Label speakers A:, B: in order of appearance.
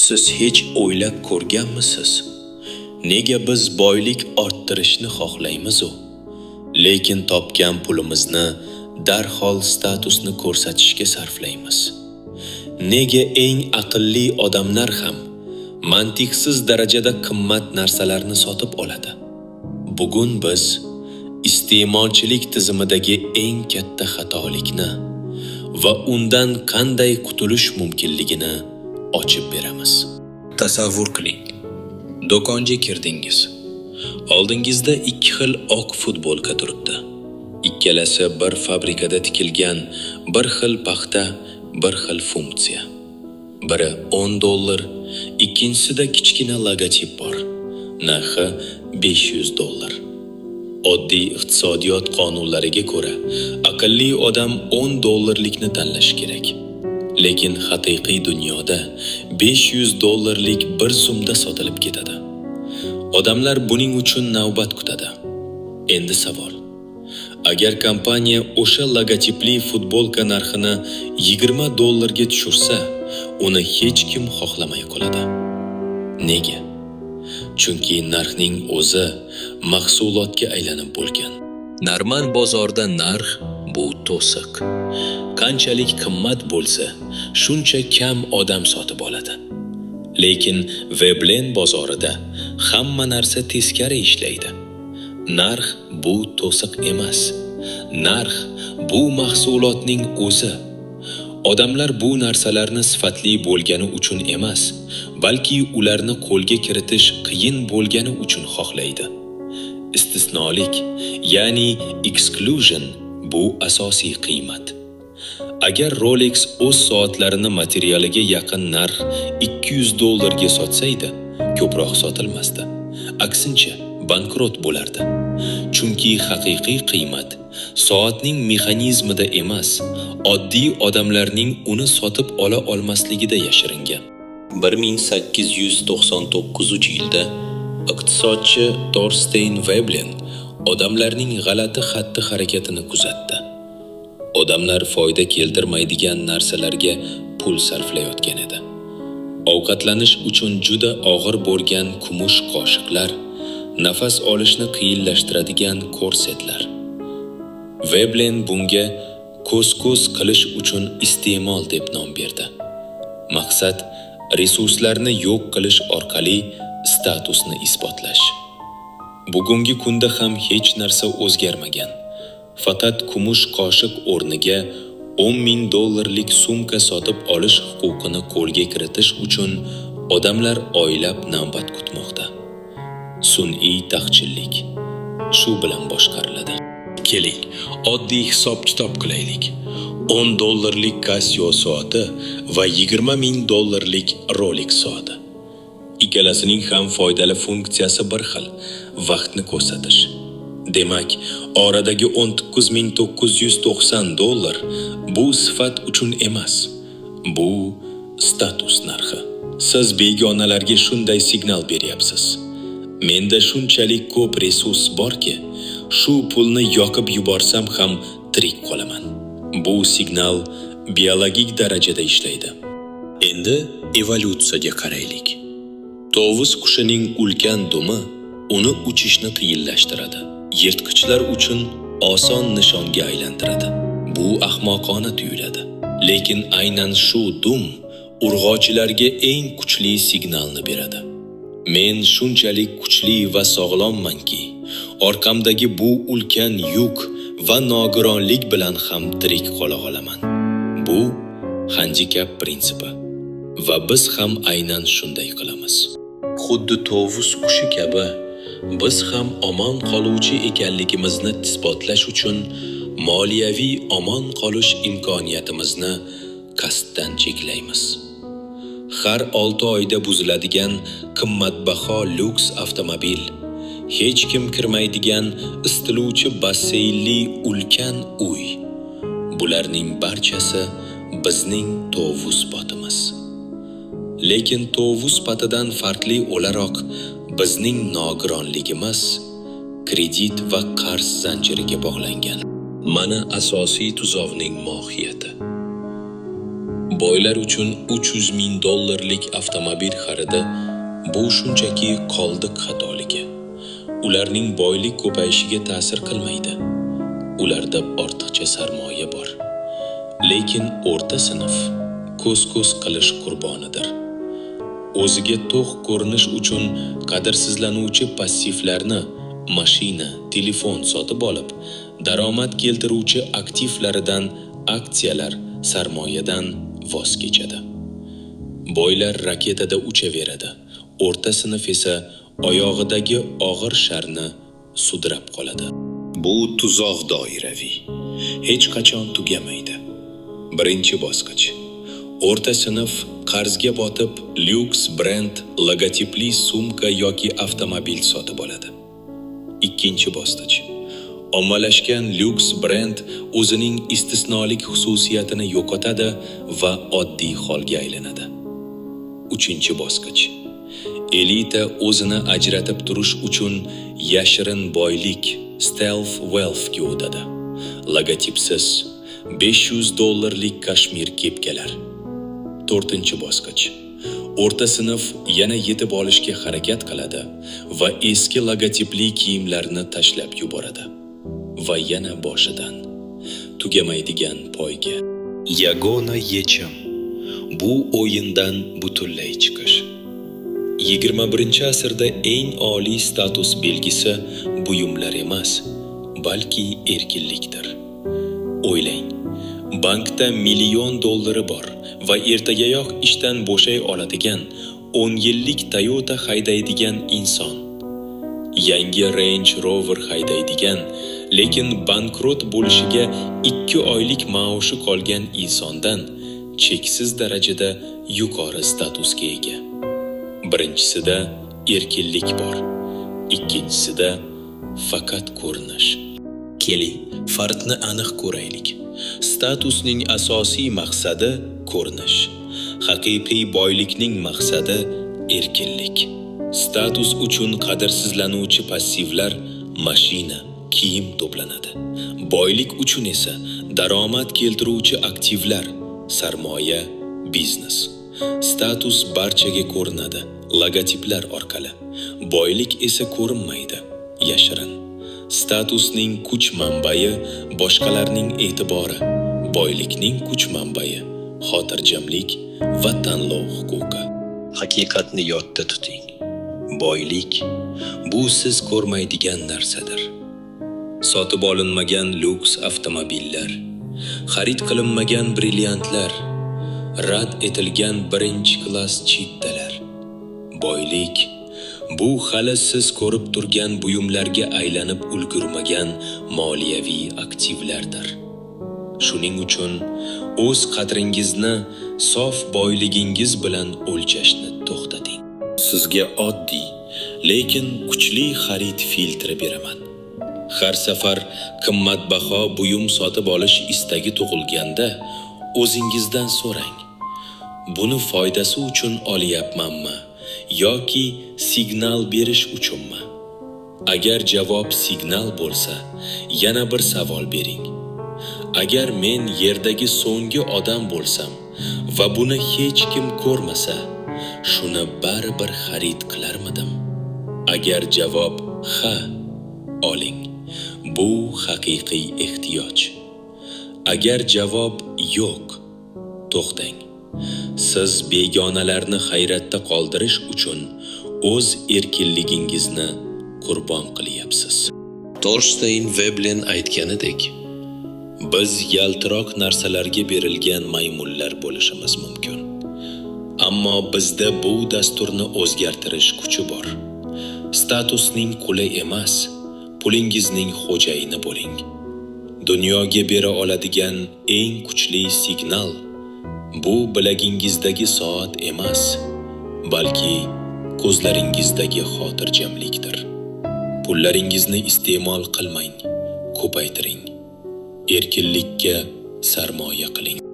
A: Siz hech o'ylab ko'rganmisiz? Nega biz boylik orttirishni xohlaymiz-u, lekin topgan pulimizni darhol statusni ko'rsatishga sarflaymiz? Nega eng aqlli odamlar ham mantiqsiz darajada qimmat narsalarni sotib oladi? Bugun biz iste'molchilik tizimidagi eng katta xatolikni va undan qanday qutulish mumkinligini ochib beramiz. Tasavvur qiling. Do'konga kirdingiz. Oldingizda ikki xil oq futbolka turibdi. Ikkalasi bir fabrikada tikilgan, bir xil paxta, bir xil funksiya. Biri $10, ikkinchisida kichkina logotip bor. Narxi $500. Oddiy iqtisodiyot qonunlariga ko'ra, aqlli odam $10likni tanlash kerak. Lekin haqiqiy dunyoda $500 bir zumda sotilib ketadi. Odamlar buning uchun navbat kutadi. Endi savol: agar kompaniya o'sha logotipli futbolka narxini $20 ga tushirsa, uni hech kim xohlamay qoladi. Nega? Chunki narxning o'zi mahsulotga aylanib bo'lgan. Normal bozorda narx bu to'siq. Qanchalik qimmat bo'lsa, shuncha kam odam sotib oladi. Lekin Veblen bozorida hamma narsa teskari ishlaydi. Narx bu to'siq emas. Narx bu mahsulotning o'zi. Odamlar bu narsalarni sifatli bo'lgani uchun emas, balki ularni qo'lga kiritish qiyin bo'lgani uchun xohlaydi. Istisnolik, ya'ni exclusion bu asosiy qiymat. Agar Rolex o'z soatlarini materialiga yaqin narx $200 ga sotsaydi, ko'proq sotilmasdi. Aksincha, bankrot bo'lardi. Chunki haqiqiy qiymat soatning mexanizmida emas, oddiy odamlarning uni sotib ola olmasligida yashiringan. 1899-yilda iqtisodchi Thorstein Veblen odamlarning g'alati xatti-harakatini kuzatdi. Odamlar foyda keltirmaydigan narsalarga pul sarflayotgan edi. Ovqatlanish uchun juda og'ir bo'lgan kumush qoshiqlar, nafas olishni qiyinlashtiradigan korsetlar. Veblen bunga ko'z-ko'z qilish uchun iste'mol deb nom berdi. Maqsad resurslarni yo'q qilish orqali statusni isbotlash. Bugungi kunda ham hech narsa o'zgarmagan. Faqat kumush qoshiq o'rniga $10,000 sumka sotib olish huquqini qo'lga kiritish uchun odamlar oylab navbat kutmoqda. Sun'iy taqchillik shu bilan boshqariladi. Keling, oddiy hisob-kitob qilaylik. $10 Casio soati va $20,000 Rolex soati. Ikkalasining ham foydali funksiyasi bir xil: vaqtni ko'rsatish. Demak, oradagi $19,990 bu sifat uchun emas, bu status narxi. Siz begonalarga shunday signal beryapsiz: menda shunchalik ko'p resurs borki, shu pulni yoqib yuborsam ham tirik qolaman. Bu signal biologik darajada ishlaydi. Endi evolyutsiyaga qaraylik. Tovus qushining ulkan dumi uni uchishni qiyinlashtiradi. Yirtqichlar uchun oson nishonga aylantiradi. Bu ahmoqona tuyuladi. Lekin aynan shu dum urg'ochilarga eng kuchli signalni beradi. Men shunchalik kuchli va sog'lommanki, orqamdagi bu ulkan yuk va nogironlik bilan ham tirik qola olaman. Bu handikap prinsipi va biz ham aynan shunday qilamiz. Xuddi tovus qushi kabi biz ham omon qoluvchi ekanligimizni isbotlash uchun moliyaviy omon qolish imkoniyatimizni qasddan cheklaymiz. Har 6 oyda buziladigan qimmatbaho lyuks avtomobil, hech kim kirmaydigan istiluvchi basseynli ulkan uy. Bularning barchasi bizning tovus potimiz. Lekin tovus patidan farqli o'laroq bizning nogironligimiz kredit va qarz zanjiriga bog'langan. Mana asosiy tuzovning mohiyati. Boylar uchun 300 ming dollarlik avtomobil xaridi bu shunchaki qoldiq xatoligi. Ularning boylik ko'payishiga ta'sir qilmaydi. Ularda ortiqcha sarmoya bor. Lekin o'rta sinf ko'z-ko'z qilish qurbonidir. O'ziga to'q ko'rinish uchun qadrsizlanuvchi passivlarni, mashina, telefon sotib olib, daromad keltiruvchi aktivlaridan, aksiyalar, sarmoyadan voz kechadi. Boylar raketada uchaveradi. O'rta sinf esa oyog'idagi og'ir sharni sudrab qoladi. Bu tuzoq doiraviy, hech qachon tugamaydi. Birinchi bosqich. O'rta sinf qarzga botib, lyuks brend logotipli sumka yoki avtomobil sotib oladi. Ikkinchi bosqich. Ommalashgan lyuks brend o'zining istisnolik xususiyatini yo'qotadi va oddiy holga aylanadi. Uchinchi bosqich. Elita o'zini ajratib turish uchun yashirin boylik, stealth wealthga o'tadi. Logotipsiz $500 kashmir kepkalar. To'rtinchi bosqich. O'rta sinf yana yetib olishga harakat qiladi va eski logotipli kiyimlarni tashlab yuboradi. Va yana boshidan tugamaydigan poyga. Yagona yechim bu o'yindan butunlay chiqish. 21-asrda eng oliy status belgisi buyumlar emas, balki erkinlikdir. O'ylang, bankda $1,000,000 bor va ertagayoq ishdan bo'shay oladigan 10 yillik Toyota haydaydigan inson, yangi Range Rover haydaydigan, lekin bankrot bo'lishiga 2 oylik maoshi qolgan insondan cheksiz darajada yuqori statusga ega. Birinchisida erkinlik bor, ikkinchisida faqat ko'rinish. Keling, farqni aniq ko'raylik. Statusning asosiy maqsadi ko'rinish. Haqiqiy boylikning maqsadi erkinlik. Status uchun qadrsizlanuvchi passivlar, mashina, kiyim to'planadi. Boylik uchun esa daromad keltiruvchi aktivlar, sarmoya, biznes. Status barchaga ko'rinadi, logotiplar orqali. Boylik esa ko'rinmaydi, yashirin. Statusning kuch manbai boshqalarning e'tibori, boylikning kuch manbai xotirjamlik va tanlov huquqi. Haqiqatni yodda tuting. Boylik bu siz ko'rmaydigan narsadir. Sotib olinmagan lyuks avtomobillar, xarid qilinmagan brilliantlar, rad etilgan birinchi klass chiptalar. Boylik bu hali siz ko'rib turgan buyumlarga aylanib ulgurmagan moliyaviy aktivlardir. Shuning uchun o'z qadringizni sof boyligingiz bilan o'lchashni to'xtating. Sizga oddiy, lekin kuchli xarid filtri beraman. Har safar qimmatbaho buyum sotib olish istagi tug'ilganda, o'zingizdan so'rang. Buni foydasi uchun olyapmanmi yoki signal berish uchunmi? Agar javob signal bo'lsa, yana bir savol bering. Agar men yerdagi so'nggi odam bo'lsam va buni hech kim ko'rmasa, shuni baribir xarid qilarmidim? Agar javob ha, oling. Bu haqiqiy ehtiyoj. Agar javob yo'q, to'xtang. Siz begonalarni hayratda qoldirish uchun o'z erkinligingizni qurbon qilyapsiz. Torstein Veblen aytganidek, biz yaltiroq narsalarga berilgan maymunlar bo'lishimiz mumkin. Ammo bizda bu dasturni o'zgartirish kuchi bor. Statusning quli emas, pulingizning xo'jayini bo'ling. Dunyoga bera oladigan eng kuchli signal bu bilagingizdagi soat emas, balki ko'zlaringizdagi xotirjamlikdir. Pullaringizni iste'mol qilmang, ko'paytiring. Erkinlikka sarmoya qiling.